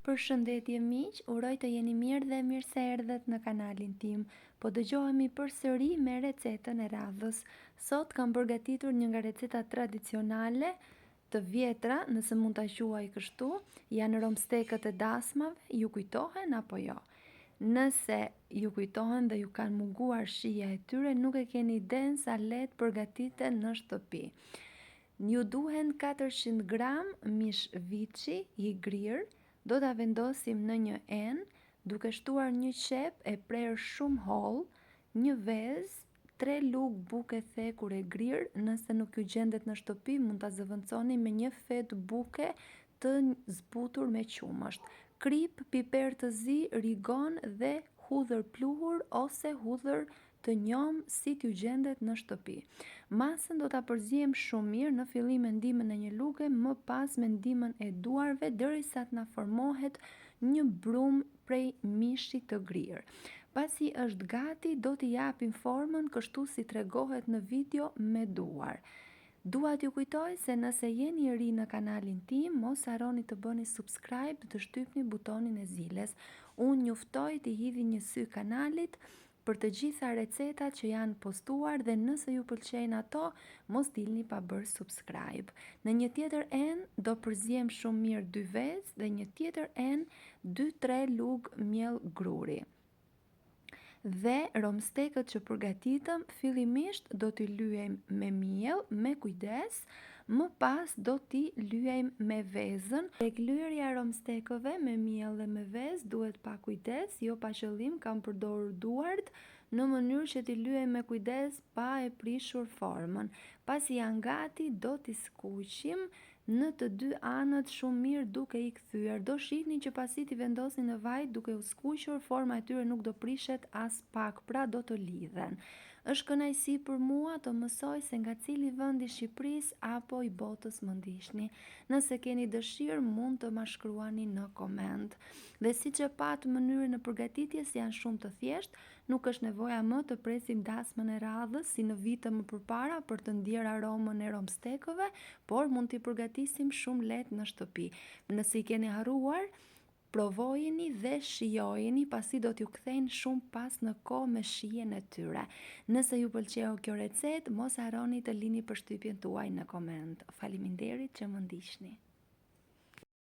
Përshëndetje miq, uroj të jeni mirë dhe mirë se erdhët në kanalin tim. Po dëgjohemi përsëri me recetën e radhës. Sot kam përgatitur një nga recetat tradicionale të vjetra, nëse mund ta quaj kështu, janë romstekët e dasmave, ju kujtohen apo jo? Nëse ju kujtohen dhe ju kanë munguar shija e tyre, nuk e keni iden sa lehtë përgatiten në shtëpi. Ju duhen 400 gram mish viçi i grirë. Do ta vendosim në një enë, duke shtuar një qep e prerë shumë hollë, një vezë, 3 lugë buke thekur e grirë. Nëse nuk ju gjendet në shtëpi, mund ta zëvendësoni me një fet buke të zbutur me qumësht, krip, piper të zi, rigon dhe hudhër pluhur ose hudhër të njom si t'ju gjendet në shtëpi. Masën do ta përziejmë shumë mirë, në fillim me ndihmën e një luke, më pas me ndihmën e duarve derisa të na formohet një brumë prej mishit të grirë. Pasi është gati, do t'i japim formën kështu si tregohet në video me duar. Dua t'ju kujtoj se nëse jeni i ri në kanalin tim, mos harroni të bëni subscribe, të shtypni butonin e ziles. Unë juftoj t'i hidhi një sy kanalit për të gjitha recetat që janë postuar dhe nëse ju pëlqejnë ato, mos dilni pa bërë subscribe. Në një tjetër enë do përzijem shumë mirë 2 vezë dhe një tjetër enë 2-3 lugë miell gruri. Dhe romstekët që përgatitëm, fillimisht do t'i lyejmë me miell, me kujdes, më pas do t'i lyejmë me vezën. Tek lyerja e romstekëve me miell dhe me vezë duhet pa kujdes, jo pa qëllim, kam përdorur duart në mënyrë që t'i lyejmë me kujdes pa e prishur formën. Pasi janë gati, do t'i skuqim në të dy anët shumë mirë duke i kthyer. Do shihni që pasi t'i vendosni në vaj duke u skuqur, forma e tyre nuk do prishet as pak, pra do të lidhen. Është kënaqësi për mua të mësoj se nga cili vend i Shqipërisë apo i botës më ndiqni. Nëse keni dëshirë, mund të ma shkruani në koment. Dhe siç e pat, mënyrën e përgatitjes janë shumë të thjeshtë, nuk është nevoja më të presim dasmën e radhës si në vite më përpara për të ndier aromën e romstekëve, por mund t'i përgatisim shumë lehtë në shtëpi. Nëse i keni harruar, provojeni dhe shijojeni, pasi do t'ju kthejnë shumë pas në kohë me shijen e tyre. Nëse ju pëlqeu kjo recetë, mos harroni të lini përshtypjen tuaj në koment. Faleminderit që më ndiqni.